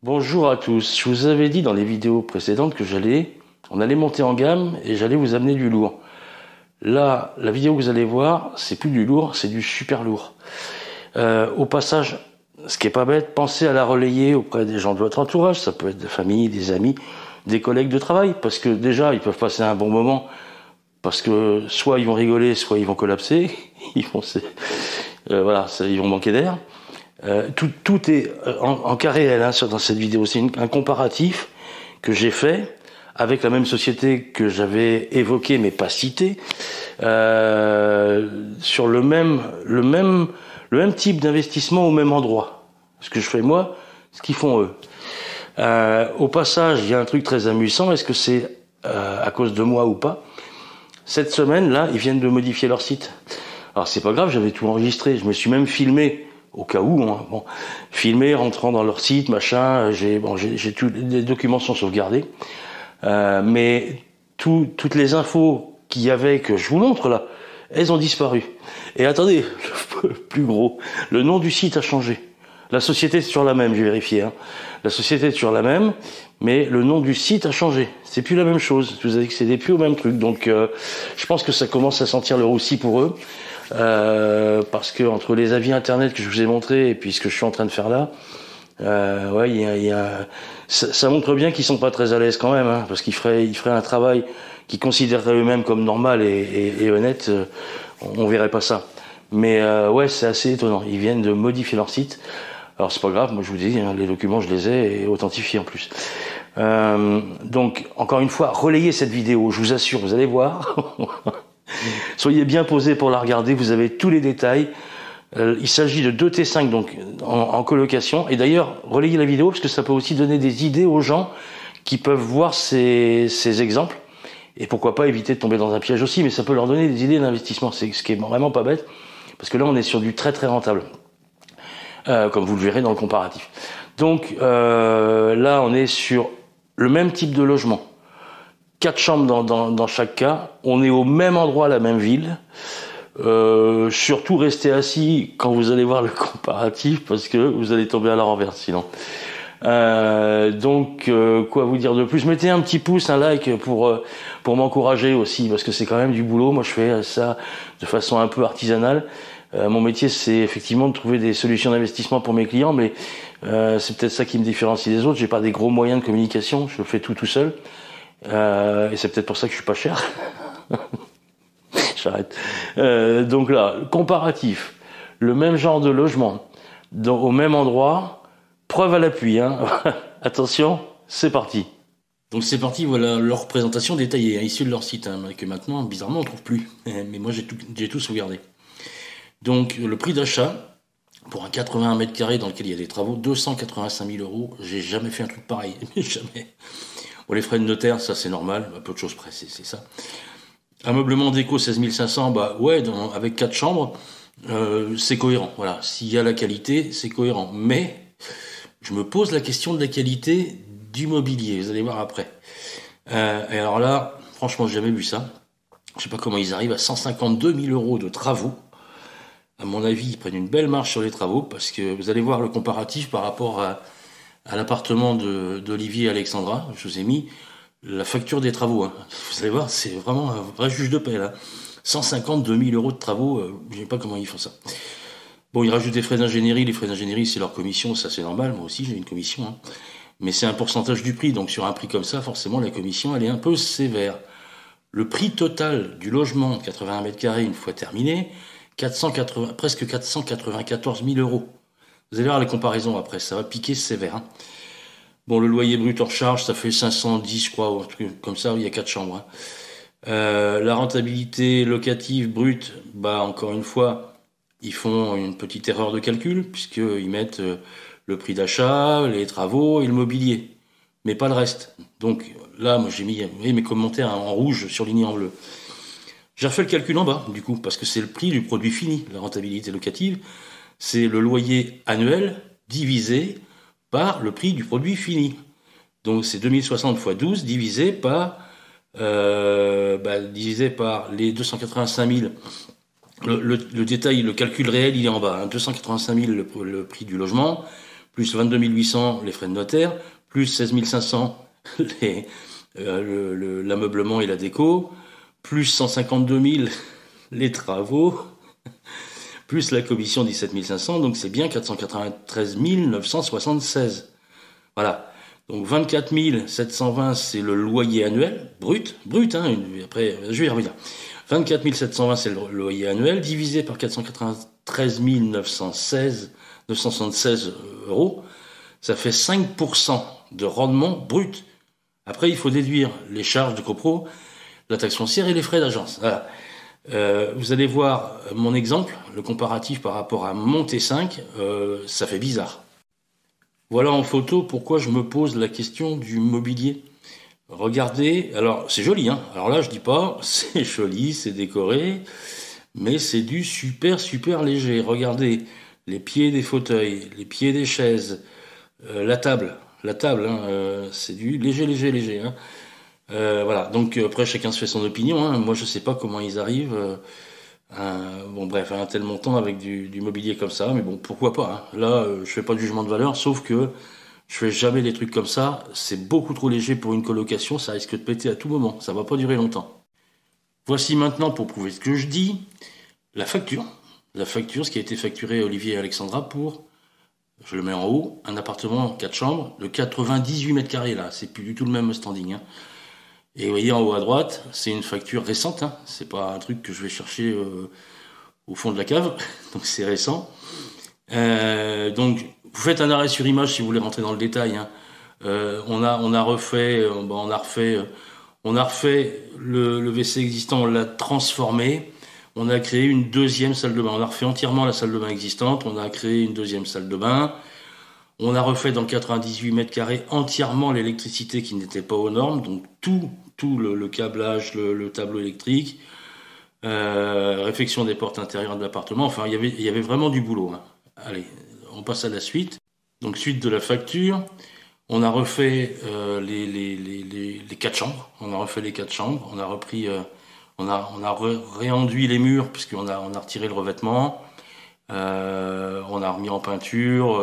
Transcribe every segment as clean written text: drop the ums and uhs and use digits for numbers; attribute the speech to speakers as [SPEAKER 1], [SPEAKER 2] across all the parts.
[SPEAKER 1] Bonjour à tous. Je vous avais dit dans les vidéos précédentes que on allait monter en gamme et j'allais vous amener du lourd. Là, la vidéo que vous allez voir, c'est plus du lourd, c'est du super lourd. Au passage, ce qui est pas bête, pensez à la relayer auprès des gens de votre entourage. Ça peut être des familles, des amis, des collègues de travail, parce que déjà, ils peuvent passer un bon moment, parce que soit ils vont rigoler, soit ils vont collapser, ils vont, ils vont manquer d'air. Tout est en cas réel dans cette vidéo. C'est un comparatif que j'ai fait avec la même société que j'avais évoquée mais pas citée, sur le même type d'investissement au même endroit. Ce que je fais moi, ce qu'ils font eux. Au passage, il y a un truc très amusant. Est-ce que c'est à cause de moi ou pas? Cette semaine, là, ils viennent de modifier leur site. Alors c'est pas grave, j'avais tout enregistré. Je me suis même filmé au cas où, hein. Bon, filmé, rentrant dans leur site, machin. J'ai tous les documents sont sauvegardés, mais toutes les infos qu'il y avait que je vous montre là, elles ont disparu. Et attendez, le plus gros, le nom du site a changé. La société est toujours la même, j'ai vérifié. Hein. La société est toujours la même, mais le nom du site a changé. C'est plus la même chose. Vous avez accédé plus au même truc. Donc, je pense que ça commence à sentir le roussi pour eux. Parce que entre les avis internet que je vous ai montrés et puis ce que je suis en train de faire là, ça montre bien qu'ils sont pas très à l'aise quand même, hein, parce qu'ils feraient un travail qu'ils considéreraient eux-mêmes comme normal et honnête. On verrait pas ça. Mais c'est assez étonnant. Ils viennent de modifier leur site. Alors c'est pas grave, moi je vous dis, hein, les documents je les ai authentifiés en plus. Donc encore une fois, relayez cette vidéo, je vous assure, vous allez voir. Soyez bien posés pour la regarder, vous avez tous les détails. Il s'agit de 2 T5 donc en colocation. Et d'ailleurs, relayez la vidéo parce que ça peut aussi donner des idées aux gens qui peuvent voir ces exemples. Et pourquoi pas éviter de tomber dans un piège aussi, mais ça peut leur donner des idées d'investissement. C'est ce qui est vraiment pas bête, parce que là on est sur du très très rentable, comme vous le verrez dans le comparatif. Donc là on est sur le même type de logement. 4 chambres dans chaque cas. On est au même endroit, la même ville. Surtout restez assis quand vous allez voir le comparatif parce que vous allez tomber à la renverse sinon. Donc quoi vous dire de plus? Mettez un petit pouce, un like pour m'encourager aussi parce que c'est quand même du boulot. Moi je fais ça de façon un peu artisanale. Mon métier c'est effectivement de trouver des solutions d'investissement pour mes clients, mais c'est peut-être ça qui me différencie des autres. J'ai pas des gros moyens de communication, je fais tout seul. Et c'est peut-être pour ça que je suis pas cher. J'arrête. Donc là, comparatif, le même genre de logement, au même endroit, preuve à l'appui. Hein. Attention, c'est parti. Donc c'est parti, voilà leur représentation détaillée, hein, issue de leur site, hein, que maintenant, bizarrement, on trouve plus. Mais moi, j'ai tout sauvegardé. Donc le prix d'achat, pour un 81 mètres carrés dans lequel il y a des travaux, 285 000 €. J'ai jamais fait un truc pareil, jamais. Bon, les frais de notaire, ça c'est normal, à peu de choses près, c'est ça. Ameublement déco 16 500, bah ouais, avec 4 chambres, c'est cohérent. Voilà, s'il y a la qualité, c'est cohérent. Mais je me pose la question de la qualité du mobilier. Vous allez voir après. Et alors là, franchement, j'ai jamais vu ça. Je sais pas comment ils arrivent à 152 000 € de travaux. À mon avis, ils prennent une belle marge sur les travaux parce que vous allez voir le comparatif par rapport à l'appartement d'Olivier et Alexandra. Je vous ai mis la facture des travaux. Hein. Vous allez voir, c'est vraiment un vrai juge de paix, là. 152 000 € de travaux, je ne sais pas comment ils font ça. Bon, ils rajoutent des frais d'ingénierie. Les frais d'ingénierie, c'est leur commission, ça c'est normal. Moi aussi, j'ai une commission. Hein. Mais c'est un pourcentage du prix. Donc sur un prix comme ça, forcément, la commission, elle est un peu sévère. Le prix total du logement, 81 mètres carrés, une fois terminé, presque 494 000 €. Vous allez voir les comparaisons après, ça va piquer sévère. Hein. Bon, le loyer brut hors charge, ça fait 510, je crois, ou un truc comme ça, il y a 4 chambres. Hein. La rentabilité locative brute, bah encore une fois, ils font une petite erreur de calcul, puisqu'ils mettent le prix d'achat, les travaux et le mobilier, mais pas le reste. Donc là, moi j'ai mis mes commentaires en rouge surlignés en bleu. J'ai refait le calcul en bas, du coup, parce que c'est le prix du produit fini, la rentabilité locative. C'est le loyer annuel divisé par le prix du produit fini. Donc c'est 2060 x 12 divisé par les 285 000. Le détail, le calcul réel, il est en bas. Hein. 285 000 le prix du logement, plus 22 800 les frais de notaire, plus 16 500 l'ameublement et la déco, plus 152 000 les travaux, plus la commission 17 500, donc c'est bien 493 976. Voilà. Donc 24 720, c'est le loyer annuel, brut, hein, après, je vais y revenir. 24 720, c'est le loyer annuel, divisé par 493 976 euros, ça fait 5% de rendement brut. Après, il faut déduire les charges de copro, la taxe foncière et les frais d'agence. Voilà. Vous allez voir mon exemple, le comparatif par rapport à mon T5, ça fait bizarre. Voilà en photo pourquoi je me pose la question du mobilier. Regardez, alors c'est joli, hein. Alors là je dis pas, c'est joli, c'est décoré, mais c'est du super léger. Regardez les pieds des fauteuils, les pieds des chaises, la table, hein, c'est du léger, hein. Voilà, donc après chacun se fait son opinion, hein. Moi je sais pas comment ils arrivent bon bref, à un tel montant avec du mobilier comme ça, mais bon, pourquoi pas, hein. Là, je fais pas de jugement de valeur, sauf que je fais jamais des trucs comme ça, c'est beaucoup trop léger pour une colocation, ça risque de péter à tout moment, ça va pas durer longtemps. Voici maintenant, pour prouver ce que je dis, la facture, ce qui a été facturé à Olivier et Alexandra pour, je le mets en haut, un appartement 4 chambres de 98 mètres carrés là, c'est plus du tout le même standing, hein. Et vous voyez en haut à droite, c'est une facture récente, hein. C'est pas un truc que je vais chercher au fond de la cave, donc c'est récent. Donc vous faites un arrêt sur image si vous voulez rentrer dans le détail, hein. On a refait le WC existant, on l'a transformé, on a créé une deuxième salle de bain, on a refait entièrement la salle de bain existante, on a créé une deuxième salle de bain. On a refait dans le 98 mètres carrés entièrement l'électricité qui n'était pas aux normes, donc tout le câblage, le tableau électrique, réfection des portes intérieures de l'appartement. Enfin, il y avait vraiment du boulot, hein. Allez, on passe à la suite. Donc suite de la facture, on a refait les 4 chambres. On a refait les 4 chambres. On a repris, on a réenduit les murs puisqu'on a retiré le revêtement. On a remis en peinture,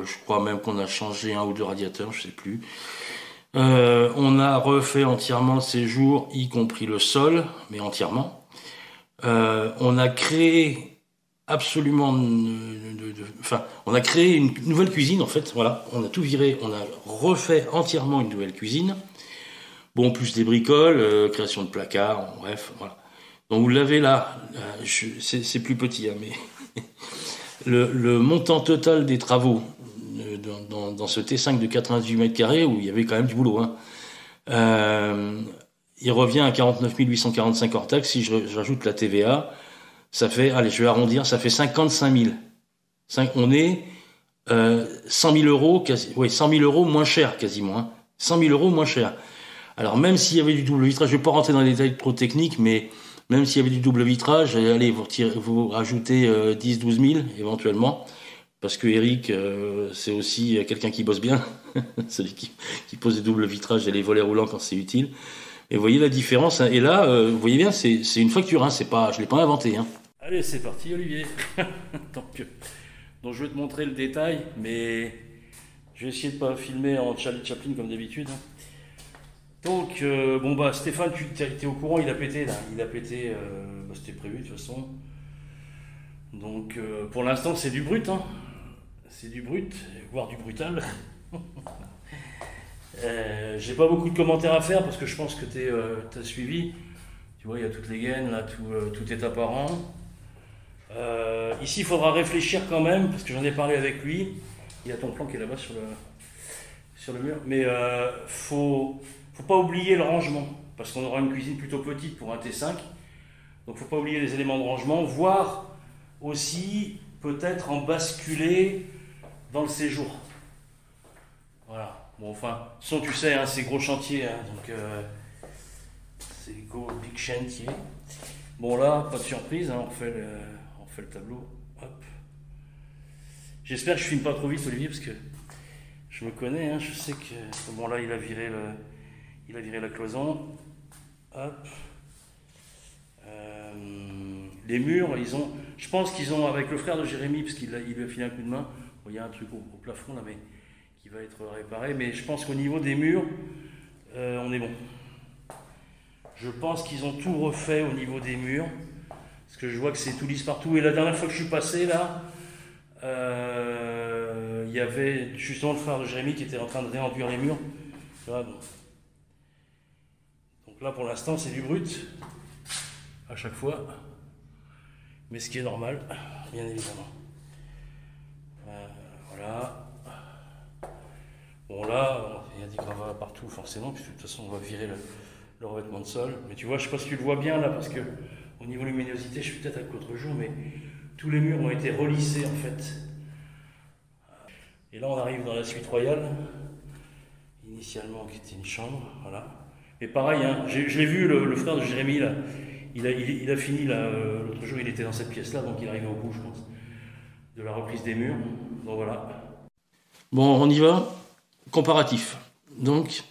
[SPEAKER 1] je crois même qu'on a changé un ou deux radiateurs, je sais plus. On a refait entièrement le séjour, y compris le sol, mais entièrement. On a créé absolument, on a créé une nouvelle cuisine en fait. Voilà, on a tout viré, on a refait entièrement une nouvelle cuisine. Bon, plus des bricoles, création de placards, bref, voilà. Donc vous l'avez là, c'est plus petit, hein, mais le montant total des travaux dans ce T5 de 98 mètres carrés, où il y avait quand même du boulot, hein, il revient à 49 845 hors taxe. Si j'ajoute la TVA, ça fait, allez, je vais arrondir, ça fait 55 000. On est 100 000 euros, 100 000 euros moins cher quasiment, hein, 100 000 euros moins cher. Alors même s'il y avait du double vitrage, je ne vais pas rentrer dans les détails trop techniques, mais même s'il y avait du double vitrage, allez, vous rajoutez 10-12 000 éventuellement, parce que Eric, c'est aussi quelqu'un qui bosse bien, celui qui pose des doubles vitrages et les volets roulants quand c'est utile. Et vous voyez la différence, hein. Et là, vous voyez bien, c'est une facture, hein, c'est pas, je l'ai pas inventé, hein. Allez, c'est parti, Olivier. Donc je vais te montrer le détail, mais je vais essayer de pas filmer en Charlie Chaplin comme d'habitude, hein. Donc, bon bah Stéphane, tu étais au courant, il a pété là, c'était prévu de toute façon. Donc pour l'instant c'est du brut, hein. C'est du brut, voire du brutal. J'ai pas beaucoup de commentaires à faire parce que je pense que t'as suivi. Tu vois, il y a toutes les gaines là, tout est apparent. Ici il faudra réfléchir quand même, parce que j'en ai parlé avec lui. Il y a ton plan qui est là-bas sur le mur. Mais faut pas oublier le rangement, parce qu'on aura une cuisine plutôt petite pour un T5. Donc faut pas oublier les éléments de rangement, voire aussi peut-être en basculer dans le séjour. Voilà. Bon, enfin, tu sais, hein, c'est gros chantier, hein, donc c'est go big chantier. Bon là, pas de surprise, hein, on refait le tableau. Hop. J'espère que je filme pas trop vite, Olivier, parce que je me connais, hein, je sais que bon là il a viré la cloison. Hop. Les murs, je pense qu'ils ont, avec le frère de Jérémy, parce qu'il lui a filé un coup de main, il y a un truc au plafond là, mais qui va être réparé. Mais je pense qu'au niveau des murs, on est bon. Je pense qu'ils ont tout refait au niveau des murs. Parce que je vois que c'est tout lisse partout. Et la dernière fois que je suis passé là, il y avait justement le frère de Jérémy qui était en train de réenduire les murs. Voilà, donc là pour l'instant c'est du brut. À chaque fois. Mais ce qui est normal, bien évidemment. Voilà. Bon là, il y a des gravats partout forcément, puisque de toute façon on va virer le revêtement de sol. Mais tu vois, je ne sais pas si tu le vois bien là, parce que au niveau luminosité, je suis peut-être avec l'autre jour, mais tous les murs ont été relissés en fait. Et là on arrive dans la suite royale, initialement qui était une chambre, voilà. Et pareil, hein, je l'ai vu, le frère de Jérémy là, il a fini là, l'autre jour il était dans cette pièce là, donc il arrivait au bout je pense, de la reprise des murs, donc voilà. Bon, on y va, comparatif. Donc,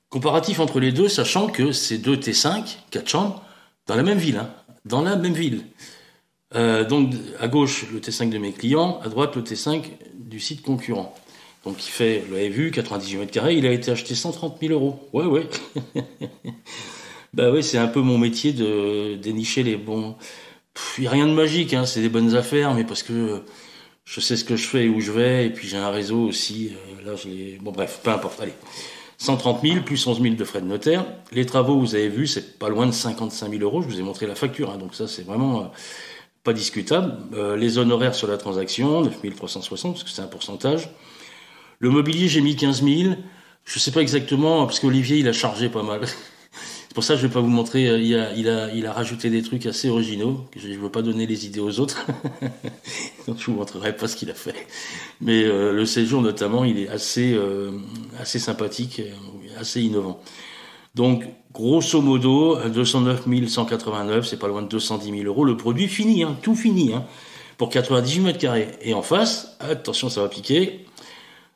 [SPEAKER 1] comparatif entre les deux, sachant que c'est deux T5, 4 chambres, dans la même ville, hein, dans la même ville. Donc, à gauche, le T5 de mes clients, à droite, le T5 du site concurrent. Donc, il fait, vous l'avez vu, 98 mètres carrés, il a été acheté 130 000 €. Ouais, ouais. Bah oui, c'est un peu mon métier de dénicher les bons... Il n'y a rien de magique, hein, c'est des bonnes affaires, mais parce que je sais ce que je fais et où je vais, et puis j'ai un réseau aussi, là je l'ai... Bon bref, peu importe, allez. 130 000 plus 11 000 de frais de notaire. Les travaux, vous avez vu, c'est pas loin de 55 000 €, je vous ai montré la facture, hein, donc ça c'est vraiment pas discutable. Les honoraires sur la transaction, 9 360, parce que c'est un pourcentage. Le mobilier, j'ai mis 15 000, je sais pas exactement, parce qu'Olivier il a chargé pas mal. C'est pour ça que je vais pas vous montrer, il a rajouté des trucs assez originaux, que je ne veux pas donner les idées aux autres, donc je vous montrerai pas ce qu'il a fait. Mais le séjour notamment, il est assez sympathique, assez innovant. Donc, grosso modo, 209 189, c'est pas loin de 210 000 €, le produit fini, hein, tout fini, hein, pour 98 mètres carrés. Et en face, attention ça va piquer,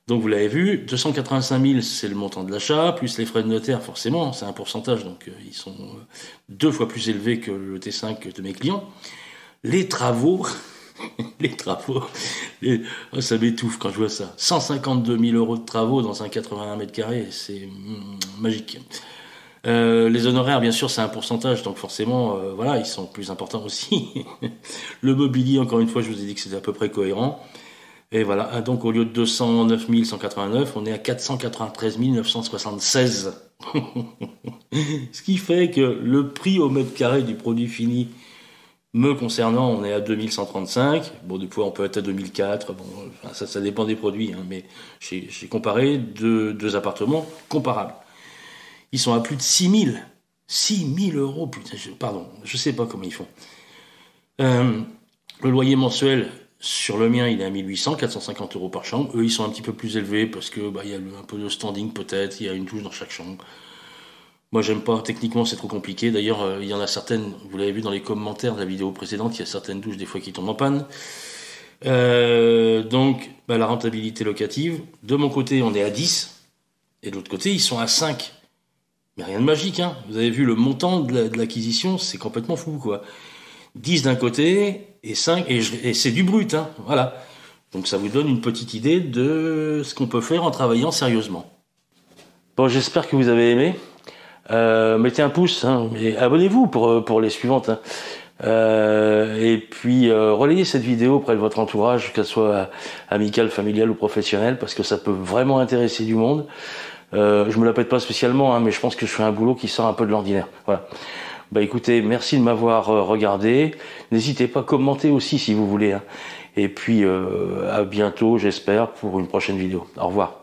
[SPEAKER 1] donc vous l'avez vu, 285 000 c'est le montant de l'achat, plus les frais de notaire forcément, c'est un pourcentage, donc ils sont 2 fois plus élevés que le T5 de mes clients. Les travaux, ça m'étouffe quand je vois ça. 152 000 € de travaux dans un 81 mètres carrés, c'est magique. Les honoraires, bien sûr, c'est un pourcentage, donc forcément, voilà, ils sont plus importants aussi. Le mobilier, encore une fois, je vous ai dit que c'était à peu près cohérent. Et voilà, donc au lieu de 209 189, on est à 493 976. Ce qui fait que le prix au mètre carré du produit fini, me concernant, on est à 2135. Bon, des fois, on peut être à 2004. Bon, enfin, ça dépend des produits, hein, mais j'ai comparé deux appartements comparables. Ils sont à plus de 6 000. 6 000 €, putain, pardon, je sais pas comment ils font. Le loyer mensuel, sur le mien, il est à 1800, 450 € par chambre. Eux, ils sont un petit peu plus élevés parce que il y a un peu de standing peut-être, il y a une douche dans chaque chambre. Moi, j'aime pas. Techniquement, c'est trop compliqué. D'ailleurs, il y en a certaines, vous l'avez vu dans les commentaires de la vidéo précédente, il y a certaines douches des fois qui tombent en panne. Donc, la rentabilité locative. De mon côté, on est à 10. Et de l'autre côté, ils sont à 5. Mais rien de magique, hein. Vous avez vu le montant de l'acquisition, c'est complètement fou, quoi. 10 d'un côté et 5, et c'est du brut, hein. Voilà. Donc ça vous donne une petite idée de ce qu'on peut faire en travaillant sérieusement. Bon, j'espère que vous avez aimé. Mettez un pouce, hein, et abonnez-vous pour les suivantes, hein. Et puis relayez cette vidéo auprès de votre entourage, que ce soit amical, familial ou professionnel, parce que ça peut vraiment intéresser du monde. Je me la pète pas spécialement, hein, mais je pense que je fais un boulot qui sort un peu de l'ordinaire. Voilà. Écoutez, merci de m'avoir regardé. N'hésitez pas à commenter aussi si vous voulez, hein. Et puis à bientôt, j'espère, pour une prochaine vidéo. Au revoir.